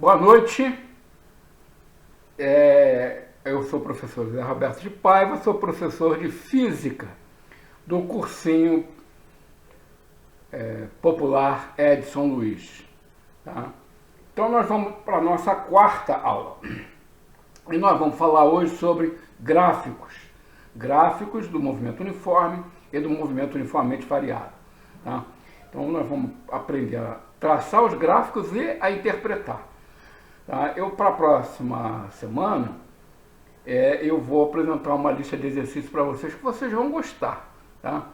Boa noite, eu sou o professor José Roberto de Paiva, sou professor de Física do cursinho popular Edson Luiz. Tá? Então nós vamos para a nossa quarta aula e nós vamos falar hoje sobre gráficos do movimento uniforme e do movimento uniformemente variado. Tá? Então nós vamos aprender a traçar os gráficos e a interpretar. Tá? Para a próxima semana, eu vou apresentar uma lista de exercícios para vocês que vocês vão gostar, tá?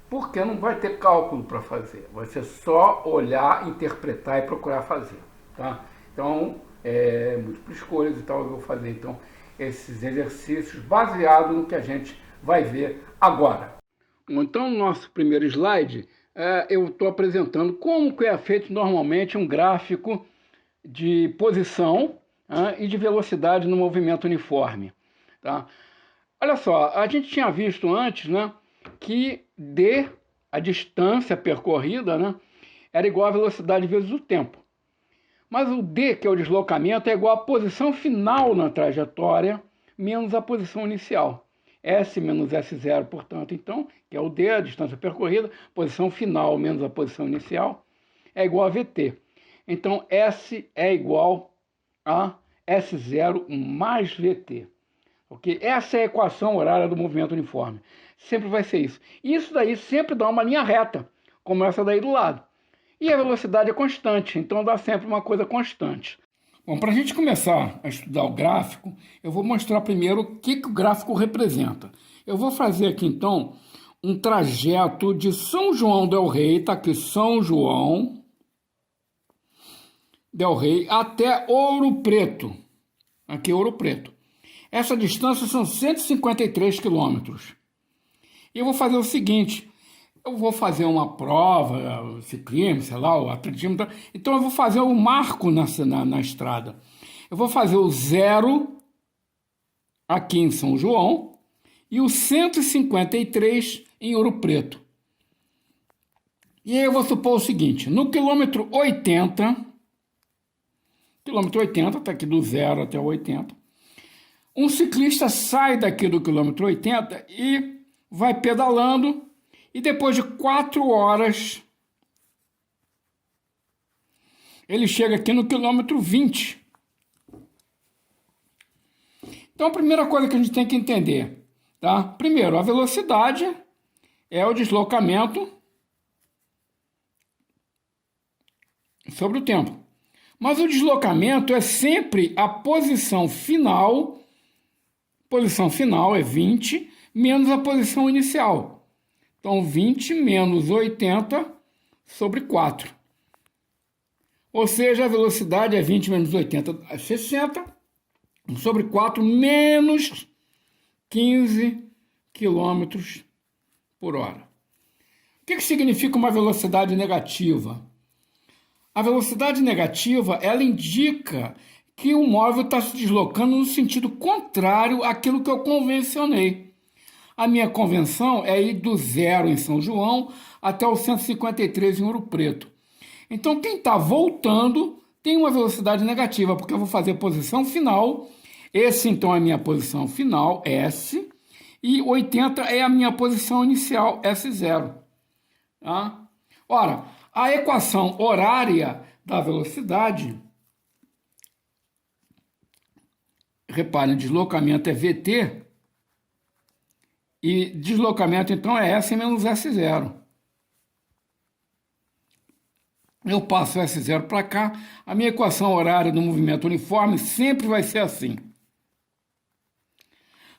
Porque não vai ter cálculo para fazer, vai ser só olhar, interpretar e procurar fazer, tá? Então, múltiplas escolhas e tal, eu vou fazer então esses exercícios baseados no que a gente vai ver agora. Então, no nosso primeiro slide, eu estou apresentando como que é feito normalmente um gráfico de posição e de velocidade no movimento uniforme. Tá? Olha só, a gente tinha visto antes, né, que D, a distância percorrida, né, era igual à velocidade vezes o tempo. Mas o D, que é o deslocamento, é igual à posição final na trajetória menos a posição inicial. S menos S0, portanto, então, que é o D, a distância percorrida, posição final menos a posição inicial, é igual a VT. Então, S é igual a S0 mais VT. Okay? Essa é a equação horária do movimento uniforme. Sempre vai ser isso. Isso daí sempre dá uma linha reta, como essa daí do lado. E a velocidade é constante, então dá sempre uma coisa constante. Bom, para a gente começar a estudar o gráfico, eu vou mostrar primeiro o que o gráfico representa. Eu vou fazer aqui, então, um trajeto de São João del Rei, está aqui São João del Rei, até Ouro Preto. Aqui Ouro Preto. Essa distância são 153 quilômetros. E eu vou fazer o seguinte, eu vou fazer uma prova, ciclismo, sei lá, o atletismo, então eu vou fazer o marco na estrada. Eu vou fazer o 0 aqui em São João e o 153 em Ouro Preto. E aí eu vou supor o seguinte, no quilômetro 80, está aqui do 0 até o 80, um ciclista sai daqui do quilômetro 80 e vai pedalando, e depois de 4 horas, ele chega aqui no quilômetro 20. Então, a primeira coisa que a gente tem que entender, tá? Primeiro, a velocidade é o deslocamento sobre o tempo. Mas o deslocamento é sempre a posição final é 20, menos a posição inicial. Então, 20 menos 80 sobre 4. Ou seja, a velocidade é 20 menos 80 é 60, sobre 4 menos 15 km por hora. O que significa uma velocidade negativa? A velocidade negativa, ela indica que o móvel está se deslocando no sentido contrário àquilo que eu convencionei. A minha convenção é ir do 0 em São João até o 153 em Ouro Preto. Então, quem está voltando tem uma velocidade negativa, porque eu vou fazer posição final. Esse, então, é a minha posição final, S, e 80 é a minha posição inicial, S0. Tá? Ora, a equação horária da velocidade, reparem, deslocamento é VT, e deslocamento, então, é S menos S0. Eu passo S0 para cá, a minha equação horária do movimento uniforme sempre vai ser assim.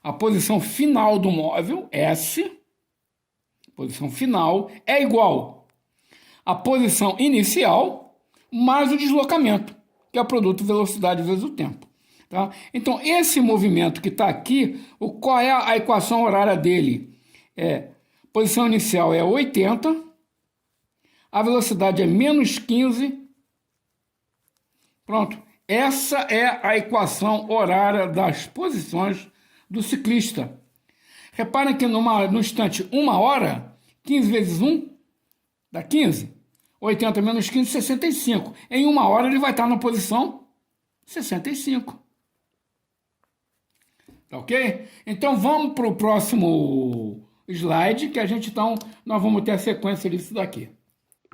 A posição final do móvel, S, posição final, é igual à posição inicial mais o deslocamento, que é o produto velocidade vezes o tempo. Tá? Então, esse movimento que está aqui, qual é a equação horária dele? Posição inicial é 80, a velocidade é menos 15. Pronto. Essa é a equação horária das posições do ciclista. Reparem que no instante 1 hora, 15 vezes 1 dá 15. 80 menos 15, 65. Em 1 hora ele vai estar na posição 65. Tá ok? Então vamos para o próximo slide, que a gente então, nós vamos ter a sequência disso daqui.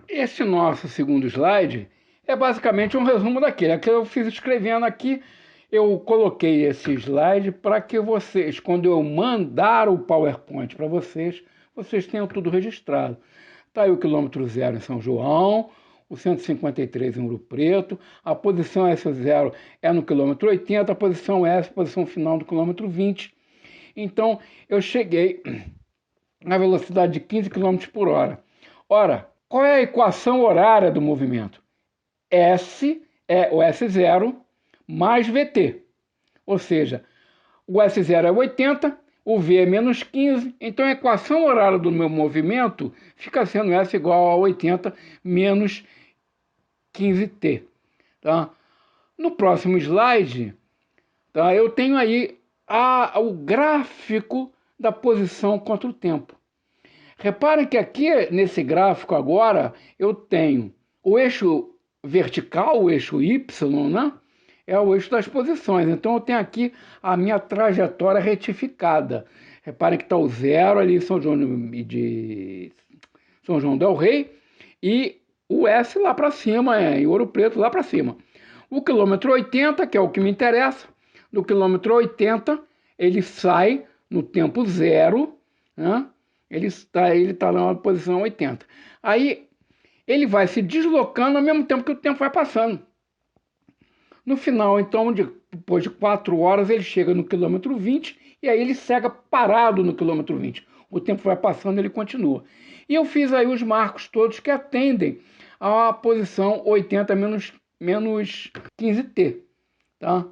Esse nosso segundo slide é basicamente um resumo daquele. Que eu fiz escrevendo aqui, eu coloquei esse slide para que vocês, quando eu mandar o PowerPoint para vocês, vocês tenham tudo registrado. Está aí o quilômetro zero em São João, o 153 em Ouro Preto, a posição S0 é no quilômetro 80, a posição S, posição final do quilômetro 20. Então, eu cheguei na velocidade de 15 km por hora. Ora, qual é a equação horária do movimento? S é o S0 mais VT. Ou seja, o S0 é 80, o V é menos 15, então a equação horária do meu movimento fica sendo S igual a 80 menos 15T. Tá? No próximo slide, tá, eu tenho aí o gráfico da posição contra o tempo. Reparem que aqui, nesse gráfico agora, eu tenho o eixo vertical, o eixo Y, né? É o eixo das posições. Então, eu tenho aqui a minha trajetória retificada. Reparem que está o zero ali em São João del Rei e o S lá para cima, em Ouro Preto, lá para cima. O quilômetro 80, que é o que me interessa, do quilômetro 80, ele sai no tempo zero, né? Ele está na posição 80. Aí ele vai se deslocando ao mesmo tempo que o tempo vai passando. No final, então, depois de 4 horas, ele chega no quilômetro 20 e aí ele segue parado no quilômetro 20. O tempo vai passando e ele continua. E eu fiz aí os marcos todos que atendem à posição 80 menos 15T. Tá?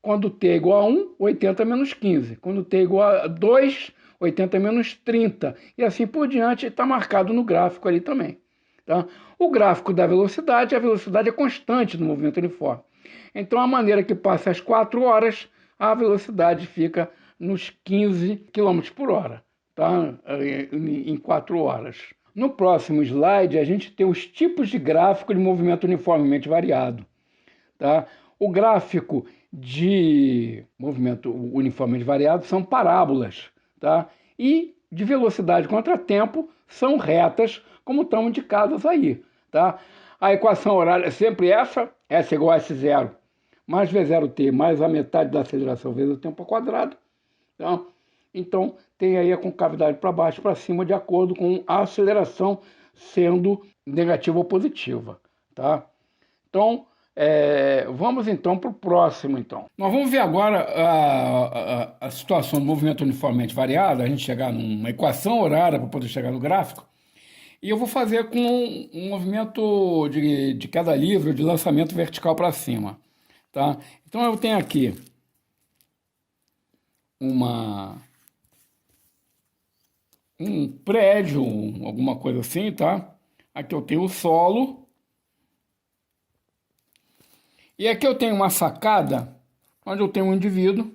Quando T é igual a 1, 80 menos 15. Quando T é igual a 2, 80 menos 30. E assim por diante, está marcado no gráfico ali também. Tá? O gráfico da velocidade, a velocidade é constante no movimento uniforme. Então, a maneira que passa as 4 horas, a velocidade fica nos 15 km por hora, tá? Em 4 horas. No próximo slide, a gente tem os tipos de gráfico de movimento uniformemente variado. Tá? O gráfico de movimento uniformemente variado são parábolas. Tá? E de velocidade contra tempo são retas, como estão indicadas aí. Tá? A equação horária é sempre essa, S igual a S0 mais V0T mais a metade da aceleração vezes o tempo ao quadrado. Tá? Então, tem aí a concavidade para baixo e para cima, de acordo com a aceleração sendo negativa ou positiva. Tá? Então, vamos então para o próximo. Então. Nós vamos ver agora a situação do movimento uniformemente variado, a gente chegar numa equação horária para poder chegar no gráfico. E eu vou fazer com um movimento de queda livre, de lançamento vertical para cima. Tá? Então eu tenho aqui um prédio, alguma coisa assim, tá? Aqui eu tenho o solo. E aqui eu tenho uma sacada, onde eu tenho um indivíduo.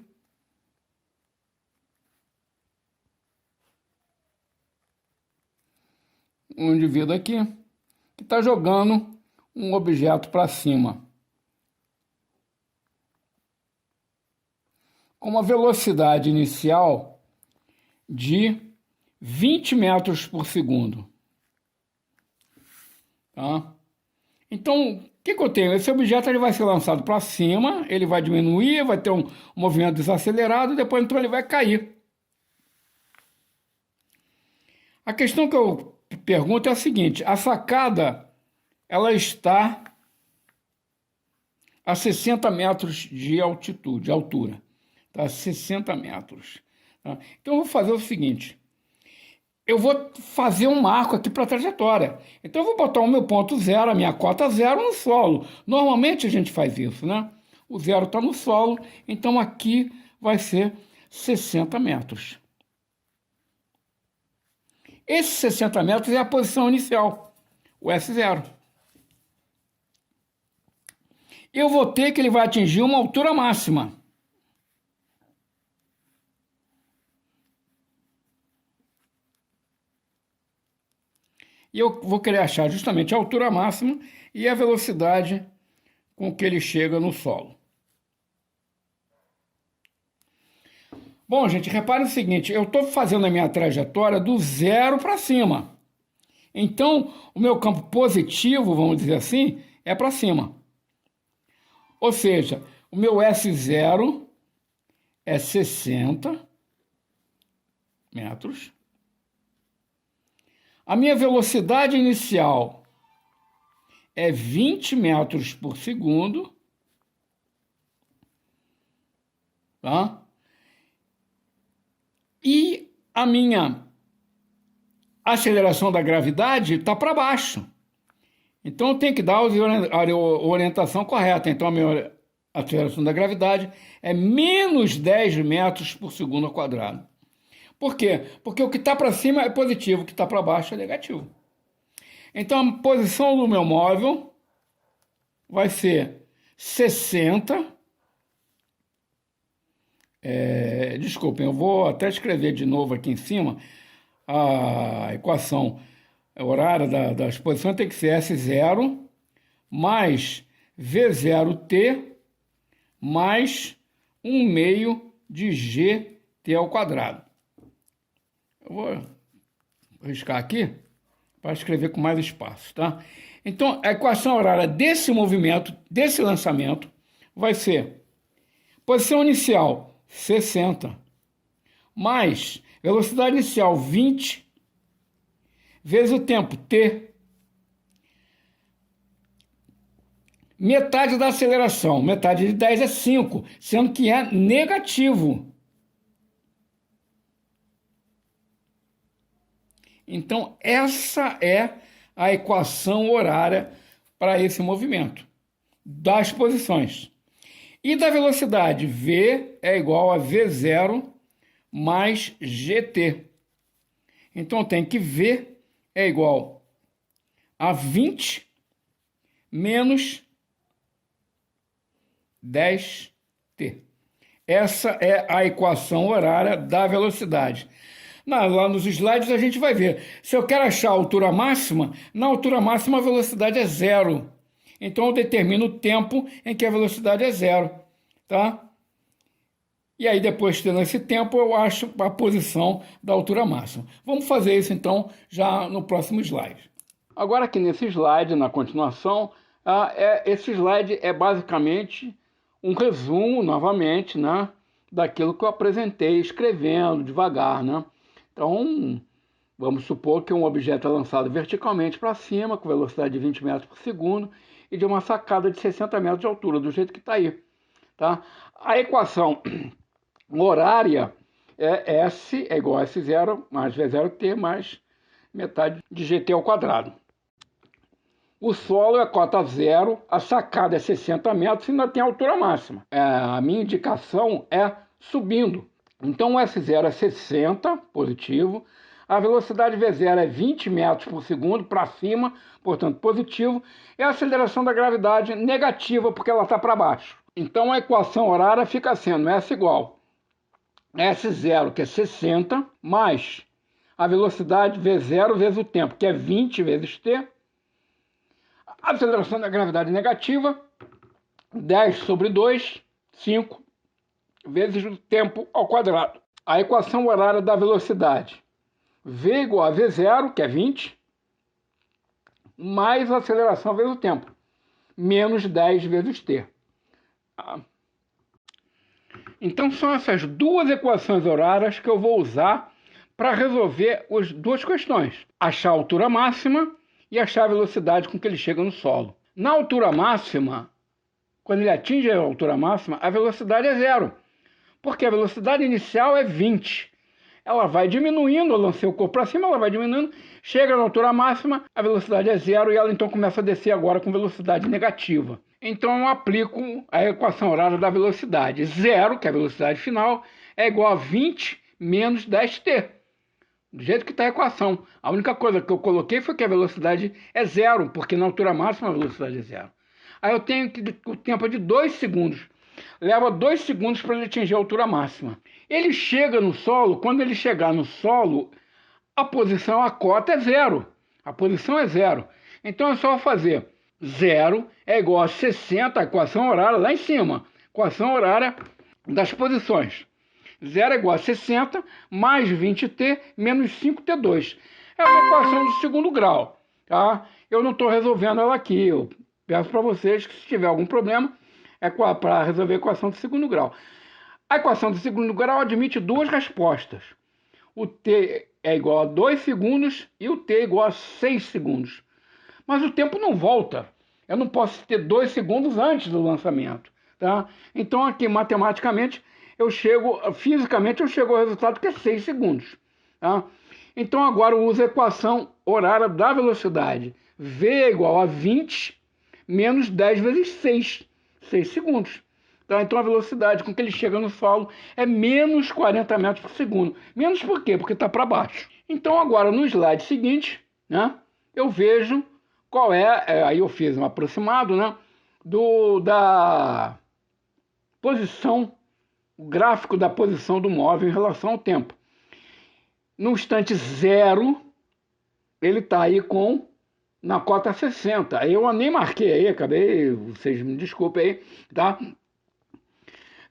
Um indivíduo aqui, que está jogando um objeto para cima. Com uma velocidade inicial de 20 metros por segundo. Tá? Então, o que eu tenho? Esse objeto ele vai ser lançado para cima, ele vai diminuir, vai ter um movimento desacelerado, depois então ele vai cair. A questão que eu pergunto é a seguinte: a sacada ela está a 60 metros de altitude, de altura. Tá? 60 metros. Tá? Então, eu vou fazer o seguinte. Eu vou fazer um marco aqui para a trajetória. Então, eu vou botar o meu ponto zero, a minha cota zero no solo. Normalmente, a gente faz isso, né? O zero está no solo, então aqui vai ser 60 metros. Esses 60 metros é a posição inicial, o S0. Eu vou ter que ele vai atingir uma altura máxima. E eu vou querer achar justamente a altura máxima e a velocidade com que ele chega no solo. Bom, gente, repare o seguinte, eu estou fazendo a minha trajetória do zero para cima. Então, o meu campo positivo, vamos dizer assim, é para cima. Ou seja, o meu S0 é 60 metros. A minha velocidade inicial é 20 metros por segundo. Tá? E a minha aceleração da gravidade está para baixo. Então eu tenho que dar a orientação correta. Então a minha aceleração da gravidade é menos 10 metros por segundo ao quadrado. Por quê? Porque o que está para cima é positivo, o que está para baixo é negativo. Então a posição do meu móvel vai ser 60. Desculpem, eu vou até escrever de novo aqui em cima. A equação horária das posições tem que ser S0 mais V0t mais 1 meio de GT ao quadrado. Eu vou riscar aqui para escrever com mais espaço, tá? Então, a equação horária desse movimento, desse lançamento, vai ser posição inicial 60 mais velocidade inicial 20 vezes o tempo t, metade da aceleração, metade de 10 é 5, sendo que é negativo. Então, essa é a equação horária para esse movimento, das posições. E da velocidade, V é igual a V0 mais GT. Então, tem que V é igual a 20 menos 10t. Essa é a equação horária da velocidade. Lá nos slides a gente vai ver. Se eu quero achar a altura máxima, na altura máxima a velocidade é zero. Então eu determino o tempo em que a velocidade é zero. Tá? E aí depois, tendo esse tempo, eu acho a posição da altura máxima. Vamos fazer isso então já no próximo slide. Agora aqui nesse slide, na continuação, esse slide é basicamente um resumo, novamente, né, daquilo que eu apresentei escrevendo devagar, né? Então, vamos supor que um objeto é lançado verticalmente para cima, com velocidade de 20 metros por segundo, e de uma sacada de 60 metros de altura, do jeito que está aí. Tá? A equação horária é S é igual a S0 mais V0t mais metade de GT ao quadrado. O solo é cota zero, a sacada é 60 metros e ainda tem a altura máxima. A minha indicação é subindo. Então o S0 é 60, positivo. A velocidade V0 é 20 metros por segundo para cima, portanto positivo. E a aceleração da gravidade negativa, porque ela está para baixo. Então a equação horária fica sendo S igual S0, que é 60, mais a velocidade V0 vezes o tempo, que é 20 vezes t. A aceleração da gravidade negativa, 10 sobre 2, 5, vezes o tempo ao quadrado. A equação horária da velocidade, V igual a V0, que é 20, mais a aceleração vezes o tempo, menos 10 vezes t. Então são essas duas equações horárias que eu vou usar para resolver as duas questões. Achar a altura máxima e achar a velocidade com que ele chega no solo. Na altura máxima, quando ele atinge a altura máxima, a velocidade é zero, porque a velocidade inicial é 20. Ela vai diminuindo, eu lancei o corpo para cima, ela vai diminuindo, chega na altura máxima, a velocidade é zero e ela então começa a descer agora com velocidade negativa. Então eu aplico a equação horária da velocidade. Zero, que é a velocidade final, é igual a 20 menos 10t. Do jeito que está a equação. A única coisa que eu coloquei foi que a velocidade é zero, porque na altura máxima a velocidade é zero. Aí eu tenho que o tempo é de 2 segundos. Leva 2 segundos para ele atingir a altura máxima. Ele chega no solo, quando ele chegar no solo, a posição, a cota é zero. A posição é zero. Então é só fazer zero é igual a 60, a equação horária lá em cima. Equação horária das posições. 0 é igual a 60 mais 20t menos 5t2. É a equação do segundo grau, tá? Eu não estou resolvendo ela aqui, eu peço para vocês que se tiver algum problema, é para resolver a equação do segundo grau. A equação do segundo grau admite duas respostas. O t é igual a 2 segundos e o t é igual a 6 segundos. Mas o tempo não volta. Eu não posso ter 2 segundos antes do lançamento, tá? Então aqui, matematicamente, fisicamente eu chego ao resultado que é 6 segundos, tá? Então agora eu uso a equação horária da velocidade. V é igual a 20 menos 10 vezes 6 segundos. Tá? Então a velocidade com que ele chega no solo é menos 40 metros por segundo. Menos por quê? Porque está para baixo. Então agora no slide seguinte, né, eu vejo qual aí eu fiz um aproximado, né, da posição, o gráfico da posição do móvel em relação ao tempo. No instante zero, ele está aí na cota 60. Eu nem marquei aí, acabei, vocês me desculpem aí, tá?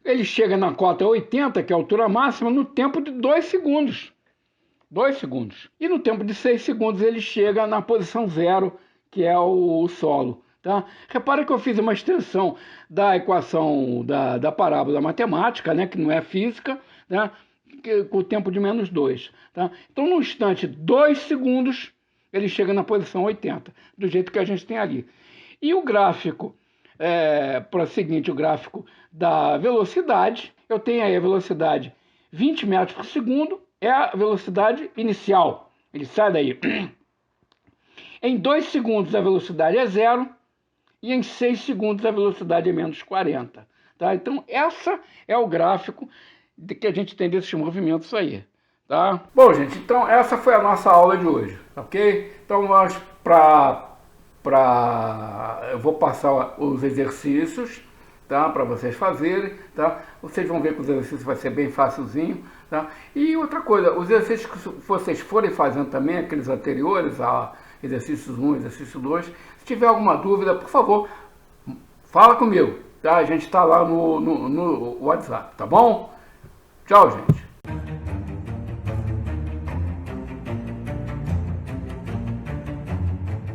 Ele chega na cota 80, que é a altura máxima, no tempo de 2 segundos. 2 segundos. E no tempo de 6 segundos ele chega na posição zero, que é o solo. Tá? Repara que eu fiz uma extensão da equação da parábola matemática, né, que não é física, né, com o tempo de menos 2. Tá? Então, no instante 2 segundos, ele chega na posição 80, do jeito que a gente tem ali. E o gráfico, para o seguinte, o gráfico da velocidade, eu tenho aí a velocidade 20 metros por segundo, é a velocidade inicial. Ele sai daí. Em 2 segundos a velocidade é 0 e em 6 segundos a velocidade é menos 40. Tá? Então, essa é o gráfico que a gente tem desses movimentos aí. Tá? Bom, gente, então essa foi a nossa aula de hoje, ok? Então, nós, eu vou passar os exercícios, tá, para vocês fazerem, tá? Vocês vão ver que os exercícios vai ser bem facilzinho, tá? E outra coisa, os exercícios que vocês forem fazendo também, aqueles anteriores, a exercícios 1, exercício 2, se tiver alguma dúvida, por favor, fala comigo, tá? A gente está lá no WhatsApp, tá bom? Tchau, gente.